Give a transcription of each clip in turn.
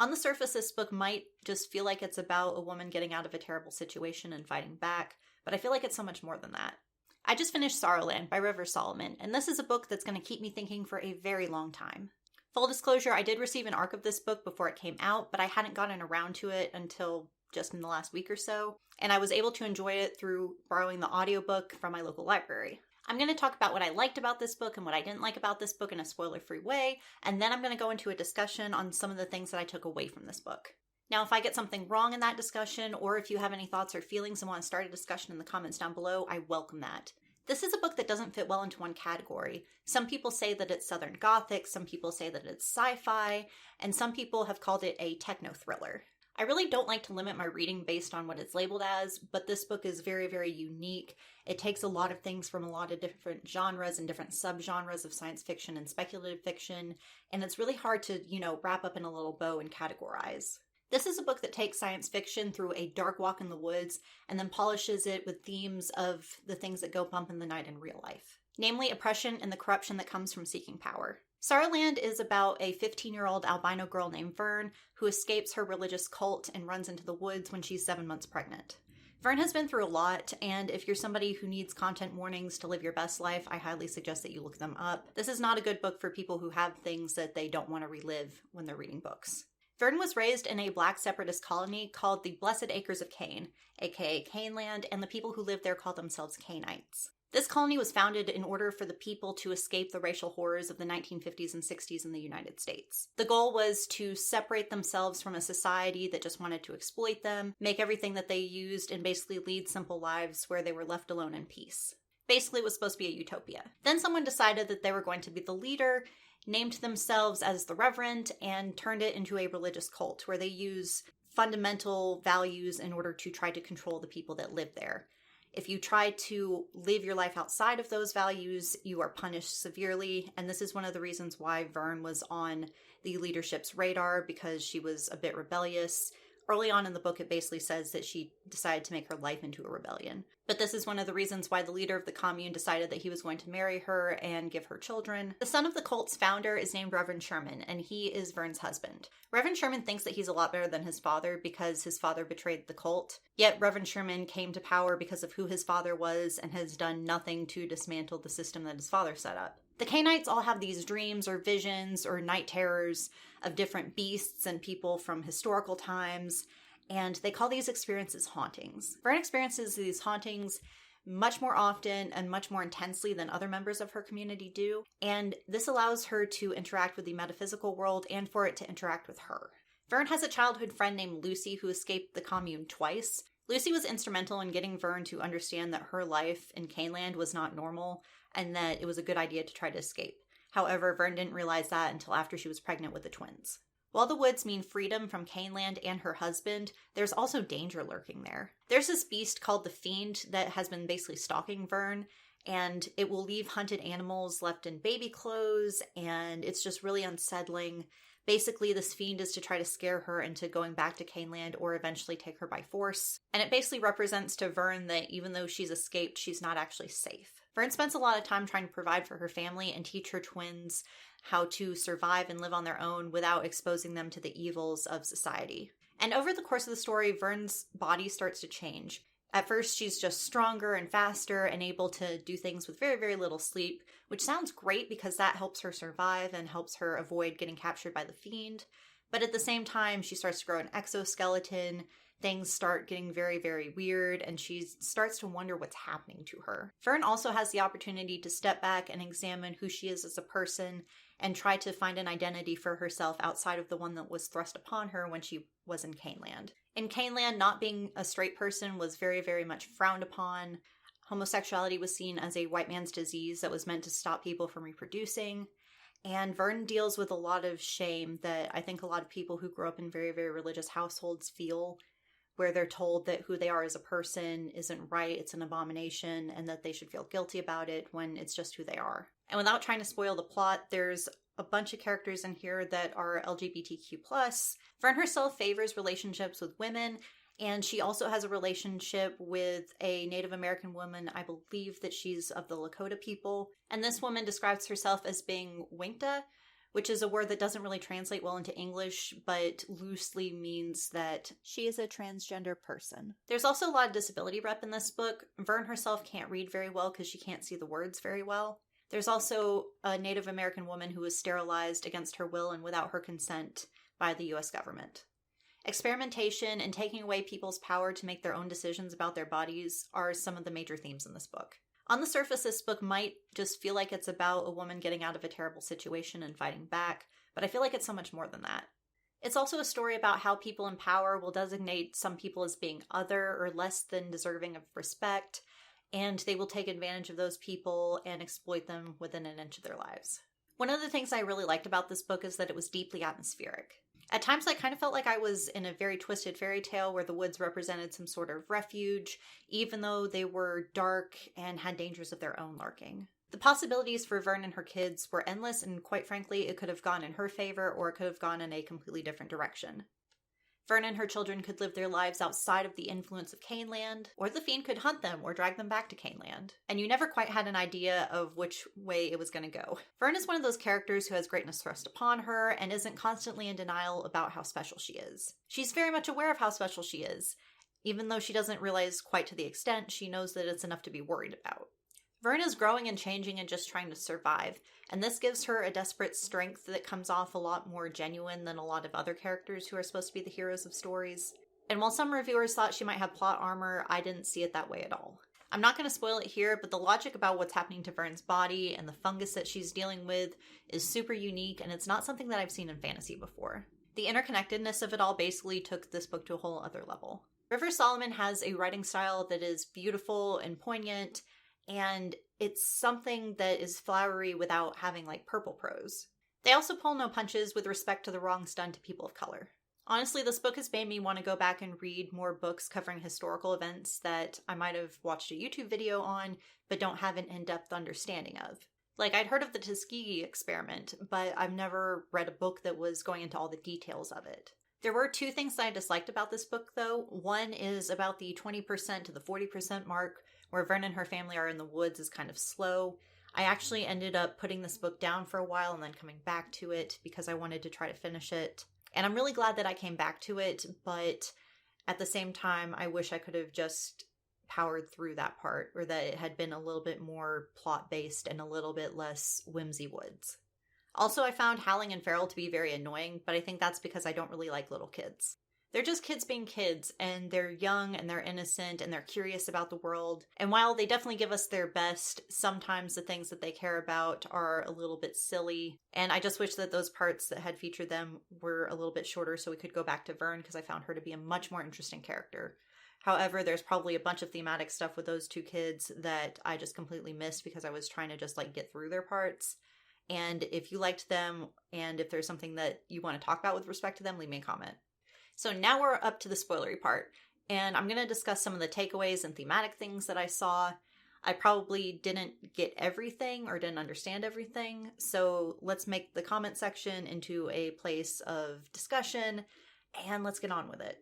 On the surface, this book might just feel like it's about a woman getting out of a terrible situation and fighting back, but I feel like it's so much more than that. I just finished Sorrowland by Rivers Solomon, and this is a book that's going to keep me thinking for a very long time. Full disclosure, I did receive an ARC of this book before it came out, but I hadn't gotten around to it until just in the last week or so, and I was able to enjoy it through borrowing the audiobook from my local library. I'm going to talk about what I liked about this book and what I didn't like about this book in a spoiler-free way, and then I'm going to go into a discussion on some of the things that I took away from this book. Now, if I get something wrong in that discussion, or if you have any thoughts or feelings and want to start a discussion in the comments down below, I welcome that. This is a book that doesn't fit well into one category. Some people say that it's Southern Gothic, some people say that it's sci-fi, and some people have called it a techno-thriller. I really don't like to limit my reading based on what it's labeled as, but this book is very, very unique. It takes a lot of things from a lot of different genres and different subgenres of science fiction and speculative fiction, and it's really hard to, wrap up in a little bow and categorize. This is a book that takes science fiction through a dark walk in the woods and then polishes it with themes of the things that go bump in the night in real life, namely oppression and the corruption that comes from seeking power. Sorrowland is about a 15-year-old albino girl named Vern who escapes her religious cult and runs into the woods when she's 7 months pregnant. Vern has been through a lot, and if you're somebody who needs content warnings to live your best life, I highly suggest that you look them up. This is not a good book for people who have things that they don't want to relive when they're reading books. Vern was raised in a black separatist colony called the Blessed Acres of Cane, aka Caneland, and the people who live there call themselves Caneites. This colony was founded in order for the people to escape the racial horrors of the 1950s and 60s in the United States. The goal was to separate themselves from a society that just wanted to exploit them, make everything that they used, and basically lead simple lives where they were left alone in peace. Basically, it was supposed to be a utopia. Then someone decided that they were going to be the leader, named themselves as the Reverend, and turned it into a religious cult where they use fundamental values in order to try to control the people that live there. If you try to live your life outside of those values, you are punished severely, and this is one of the reasons why Vern was on the leadership's radar, because she was a bit rebellious. Early on in the book, it basically says that she decided to make her life into a rebellion. But this is one of the reasons why the leader of the commune decided that he was going to marry her and give her children. The son of the cult's founder is named Reverend Sherman, and he is Vern's husband. Reverend Sherman thinks that he's a lot better than his father because his father betrayed the cult. Yet Reverend Sherman came to power because of who his father was and has done nothing to dismantle the system that his father set up. The Caneites all have these dreams or visions or night terrors of different beasts and people from historical times, and they call these experiences hauntings. Vern experiences these hauntings much more often and much more intensely than other members of her community do, and this allows her to interact with the metaphysical world and for it to interact with her. Vern has a childhood friend named Lucy who escaped the commune twice. Lucy was instrumental in getting Vern to understand that her life in Caneland was not normal, and that it was a good idea to try to escape. However, Vern didn't realize that until after she was pregnant with the twins. While the woods mean freedom from Caneland and her husband, there's also danger lurking there. There's this beast called the Fiend that has been basically stalking Vern, and it will leave hunted animals left in baby clothes, and it's just really unsettling. Basically, this fiend is to try to scare her into going back to Caneland or eventually take her by force. And it basically represents to Vern that even though she's escaped, she's not actually safe. Vern spends a lot of time trying to provide for her family and teach her twins how to survive and live on their own without exposing them to the evils of society. And over the course of the story, Vern's body starts to change. At first, she's just stronger and faster and able to do things with very, very little sleep, which sounds great because that helps her survive and helps her avoid getting captured by the Fiend. But at the same time, she starts to grow an exoskeleton, things start getting very, very weird, and she starts to wonder what's happening to her. Vern also has the opportunity to step back and examine who she is as a person and try to find an identity for herself outside of the one that was thrust upon her when she was in Caneland. In Caneland, not being a straight person was very, very much frowned upon. Homosexuality was seen as a white man's disease that was meant to stop people from reproducing. And Vern deals with a lot of shame that I think a lot of people who grow up in very, very religious households feel, where they're told that who they are as a person isn't right, it's an abomination, and that they should feel guilty about it when it's just who they are. And without trying to spoil the plot, there's a bunch of characters in here that are LGBTQ+. Vern herself favors relationships with women, and she also has a relationship with a Native American woman. I believe that she's of the Lakota people. And this woman describes herself as being Winkta, which is a word that doesn't really translate well into English, but loosely means that she is a transgender person. There's also a lot of disability rep in this book. Vern herself can't read very well because she can't see the words very well. There's also a Native American woman who was sterilized against her will and without her consent by the US government. Experimentation and taking away people's power to make their own decisions about their bodies are some of the major themes in this book. On the surface, this book might just feel like it's about a woman getting out of a terrible situation and fighting back, but I feel like it's so much more than that. It's also a story about how people in power will designate some people as being other or less than deserving of respect, and they will take advantage of those people and exploit them within an inch of their lives. One of the things I really liked about this book is that it was deeply atmospheric. At times, I kind of felt like I was in a very twisted fairy tale where the woods represented some sort of refuge, even though they were dark and had dangers of their own lurking. The possibilities for Vern and her kids were endless, and quite frankly, it could have gone in her favor or it could have gone in a completely different direction. Vern and her children could live their lives outside of the influence of Caneland, or the Fiend could hunt them or drag them back to Caneland. And you never quite had an idea of which way it was going to go. Vern is one of those characters who has greatness thrust upon her and isn't constantly in denial about how special she is. She's very much aware of how special she is, even though she doesn't realize quite to the extent she knows that it's enough to be worried about. Vern is growing and changing and just trying to survive, and this gives her a desperate strength that comes off a lot more genuine than a lot of other characters who are supposed to be the heroes of stories. And while some reviewers thought she might have plot armor, I didn't see it that way at all. I'm not going to spoil it here, but the logic about what's happening to Vern's body and the fungus that she's dealing with is super unique, and it's not something that I've seen in fantasy before. The interconnectedness of it all basically took this book to a whole other level. River Solomon has a writing style that is beautiful and poignant, and it's something that is flowery without having like purple prose. They also pull no punches with respect to the wrongs done to people of color. Honestly, this book has made me want to go back and read more books covering historical events that I might have watched a YouTube video on, but don't have an in-depth understanding of. Like, I'd heard of the Tuskegee experiment, but I've never read a book that was going into all the details of it. There were two things that I disliked about this book, though. One is about the 20% to the 40% mark, where Vern and her family are in the woods, is kind of slow. I actually ended up putting this book down for a while and then coming back to it because I wanted to try to finish it. And I'm really glad that I came back to it, but at the same time, I wish I could have just powered through that part, or that it had been a little bit more plot-based and a little bit less whimsy woods. Also, I found Howling and Feral to be very annoying, but I think that's because I don't really like little kids. They're just kids being kids, and they're young, and they're innocent, and they're curious about the world. And while they definitely give us their best, sometimes the things that they care about are a little bit silly. And I just wish that those parts that had featured them were a little bit shorter so we could go back to Vern, because I found her to be a much more interesting character. However, there's probably a bunch of thematic stuff with those two kids that I just completely missed because I was trying to just like get through their parts. And if you liked them, and if there's something that you want to talk about with respect to them, leave me a comment. So now we're up to the spoilery part, and I'm going to discuss some of the takeaways and thematic things that I saw. I probably didn't get everything or didn't understand everything, so let's make the comment section into a place of discussion, and let's get on with it.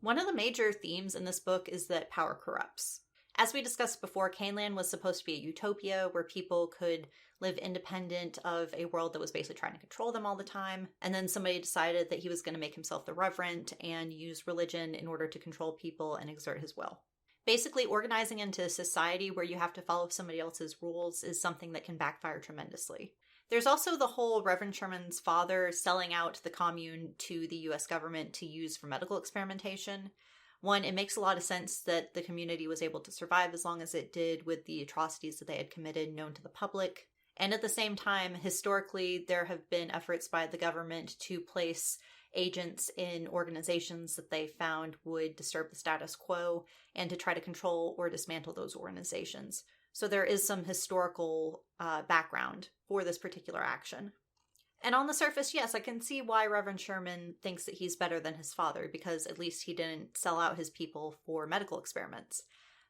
One of the major themes in this book is that power corrupts. As we discussed before, Caneland was supposed to be a utopia where people could live independent of a world that was basically trying to control them all the time. And then somebody decided that he was going to make himself the Reverend and use religion in order to control people and exert his will. Basically, organizing into a society where you have to follow somebody else's rules is something that can backfire tremendously. There's also the whole Reverend Sherman's father selling out the commune to the US government to use for medical experimentation. One, it makes a lot of sense that the community was able to survive as long as it did with the atrocities that they had committed known to the public. And at the same time, historically, there have been efforts by the government to place agents in organizations that they found would disturb the status quo and to try to control or dismantle those organizations. So there is some historical background for this particular action. And on the surface, yes, I can see why Reverend Sherman thinks that he's better than his father, because at least he didn't sell out his people for medical experiments.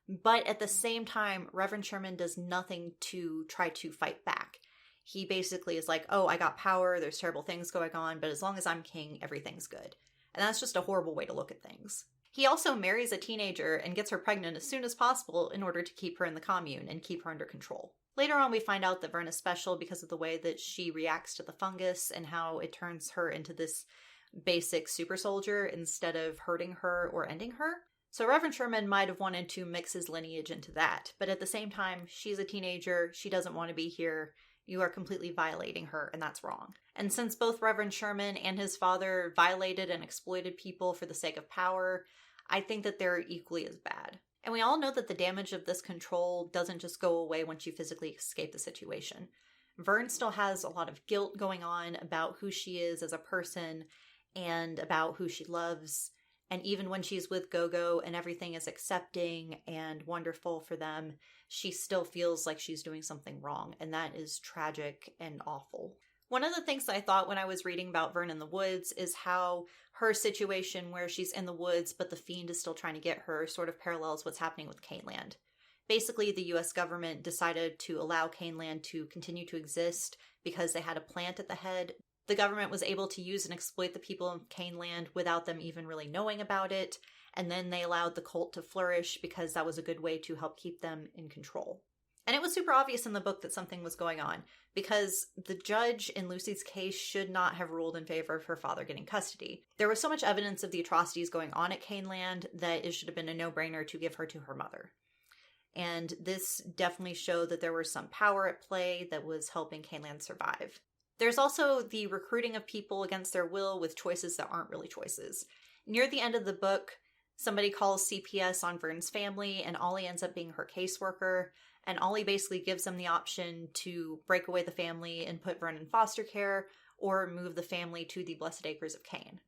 But at the same time, Reverend Sherman does nothing to try to fight back. He basically is like, oh, I got power, there's terrible things going on, but as long as I'm king, everything's good. And that's just a horrible way to look at things. He also marries a teenager and gets her pregnant as soon as possible in order to keep her in the commune and keep her under control. Later on, we find out that Vern is special because of the way that she reacts to the fungus and how it turns her into this basic super soldier instead of hurting her or ending her. So Reverend Sherman might have wanted to mix his lineage into that, but at the same time, she's a teenager, she doesn't want to be here, you are completely violating her, and that's wrong. And since both Reverend Sherman and his father violated and exploited people for the sake of power, I think that they're equally as bad. And we all know that the damage of this control doesn't just go away once you physically escape the situation. Vern still has a lot of guilt going on about who she is as a person and about who she loves. And even when she's with Gogo and everything is accepting and wonderful for them, she still feels like she's doing something wrong. And that is tragic and awful. One of the things that I thought when I was reading about Vern in the Woods is how her situation where she's in the woods but the fiend is still trying to get her sort of parallels what's happening with Caneland. Basically, the US government decided to allow Caneland to continue to exist because they had a plant at the head. The government was able to use and exploit the people of Caneland without them even really knowing about it, and then they allowed the cult to flourish because that was a good way to help keep them in control. And it was super obvious in the book that something was going on, because the judge in Lucy's case should not have ruled in favor of her father getting custody. There was so much evidence of the atrocities going on at Caneland that it should have been a no-brainer to give her to her mother. And this definitely showed that there was some power at play that was helping Caneland survive. There's also the recruiting of people against their will with choices that aren't really choices. Near the end of the book, somebody calls CPS on Vern's family, and Ollie ends up being her caseworker. And Ollie basically gives them the option to break away the family and put Vern in foster care, or move the family to the Blessed Acres of Cain.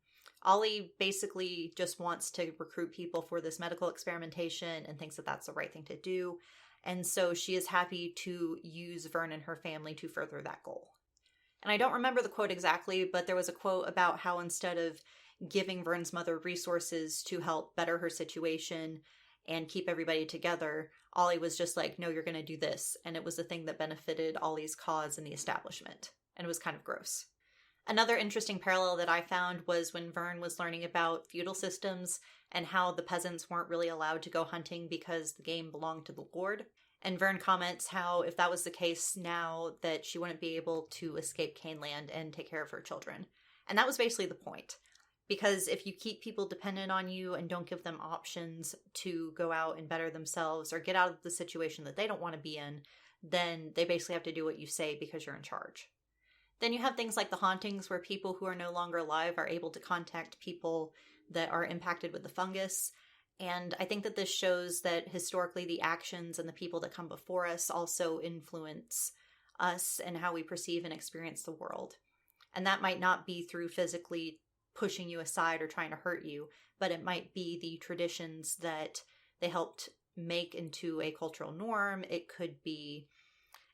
Ollie basically just wants to recruit people for this medical experimentation and thinks that that's the right thing to do. And so she is happy to use Vern and her family to further that goal. And I don't remember the quote exactly, but there was a quote about how instead of giving Vern's mother resources to help better her situation and keep everybody together, Ollie was just like, no, you're going to do this. And it was the thing that benefited Ollie's cause in the establishment. And it was kind of gross. Another interesting parallel that I found was when Vern was learning about feudal systems and how the peasants weren't really allowed to go hunting because the game belonged to the lord. And Vern comments how if that was the case now, that she wouldn't be able to escape Caneland and take care of her children. And that was basically the point. Because if you keep people dependent on you and don't give them options to go out and better themselves or get out of the situation that they don't want to be in, then they basically have to do what you say because you're in charge. Then you have things like the hauntings where people who are no longer alive are able to contact people that are impacted with the fungus. And I think that this shows that historically the actions and the people that come before us also influence us and how we perceive and experience the world. And that might not be through physically pushing you aside or trying to hurt you, but it might be the traditions that they helped make into a cultural norm. It could be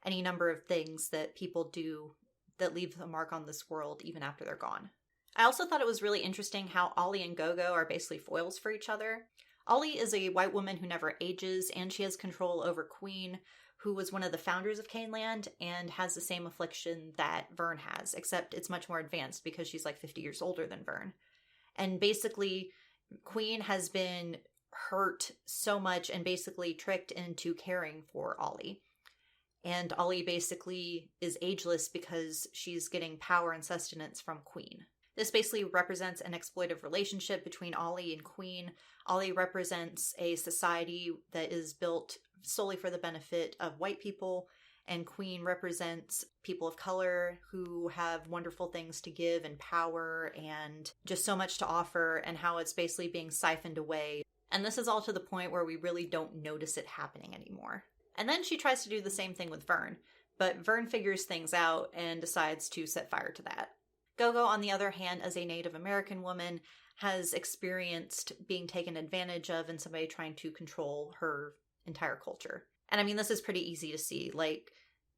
any number of things that people do that leave a mark on this world even after they're gone. I also thought it was really interesting how Ollie and Gogo are basically foils for each other. Ollie is a white woman who never ages, and she has control over Queen, who was one of the founders of Caneland and has the same affliction that Vern has, except it's much more advanced because she's like 50 years older than Vern. And basically, Queen has been hurt so much and basically tricked into caring for Ollie. And Ollie basically is ageless because she's getting power and sustenance from Queen. This basically represents an exploitive relationship between Ollie and Queen. Ollie represents a society that is built solely for the benefit of white people, and Queen represents people of color who have wonderful things to give and power and just so much to offer, and how it's basically being siphoned away. And this is all to the point where we really don't notice it happening anymore. And then she tries to do the same thing with Vern, but Vern figures things out and decides to set fire to that. Gogo, on the other hand, as a Native American woman, has experienced being taken advantage of and somebody trying to control her entire culture. And I mean, this is pretty easy to see. Like,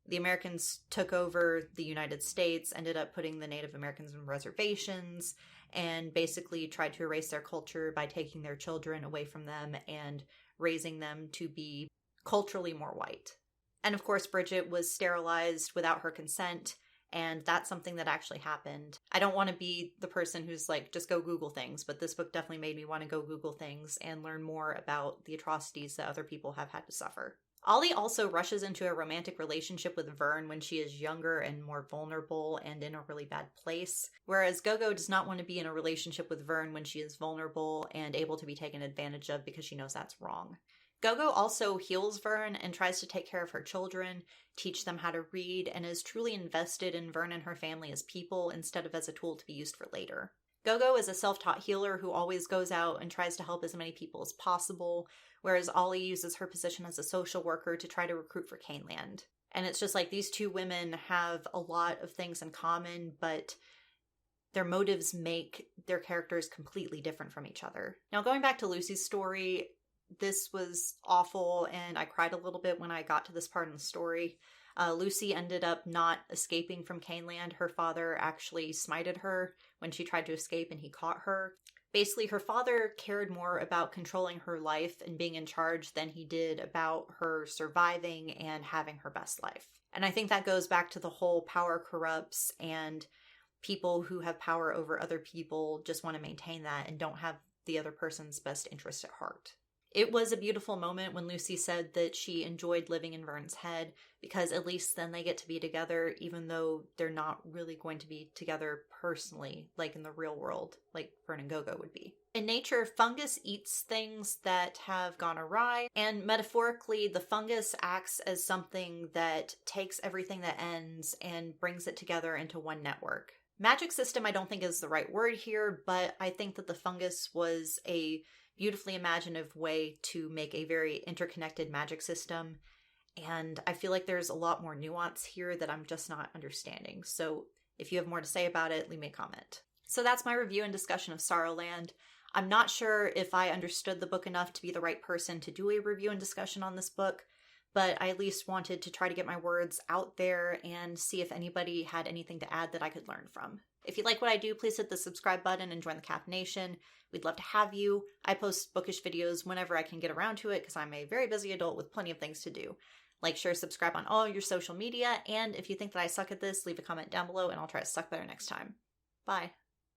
the Americans took over the United States, ended up putting the Native Americans in reservations, and basically tried to erase their culture by taking their children away from them and raising them to be culturally more white. And of course, Bridget was sterilized without her consent, and that's something that actually happened. I don't want to be the person who's like, just go Google things, but this book definitely made me want to go Google things and learn more about the atrocities that other people have had to suffer. Ollie also rushes into a romantic relationship with Vern when she is younger and more vulnerable and in a really bad place, whereas Gogo does not want to be in a relationship with Vern when she is vulnerable and able to be taken advantage of because she knows that's wrong. Gogo also heals Vern and tries to take care of her children, teach them how to read, and is truly invested in Vern and her family as people instead of as a tool to be used for later. Gogo is a self-taught healer who always goes out and tries to help as many people as possible, whereas Ollie uses her position as a social worker to try to recruit for Caneland. And it's just like these two women have a lot of things in common, but their motives make their characters completely different from each other. Now, going back to Lucy's story, this was awful, and I cried a little bit when I got to this part in the story. Lucy ended up not escaping from Caneland. Her father actually smited her when she tried to escape, and he caught her. Basically, her father cared more about controlling her life and being in charge than he did about her surviving and having her best life. And I think that goes back to the whole power corrupts, and people who have power over other people just want to maintain that and don't have the other person's best interest at heart. It was a beautiful moment when Lucy said that she enjoyed living in Vern's head, because at least then they get to be together, even though they're not really going to be together personally, like in the real world, like Vern and Gogo would be. In nature, fungus eats things that have gone awry, and metaphorically, the fungus acts as something that takes everything that ends and brings it together into one network. Magic system I don't think is the right word here, but I think that the fungus was a beautifully imaginative way to make a very interconnected magic system, and I feel like there's a lot more nuance here that I'm just not understanding. So if you have more to say about it, leave me a comment. So that's my review and discussion of Sorrowland. I'm not sure if I understood the book enough to be the right person to do a review and discussion on this book, but I at least wanted to try to get my words out there and see if anybody had anything to add that I could learn from. If you like what I do, please hit the subscribe button and join the Cap Nation. We'd love to have you. I post bookish videos whenever I can get around to it because I'm a very busy adult with plenty of things to do. Like, share, subscribe on all your social media, and if you think that I suck at this, leave a comment down below and I'll try to suck better next time. Bye.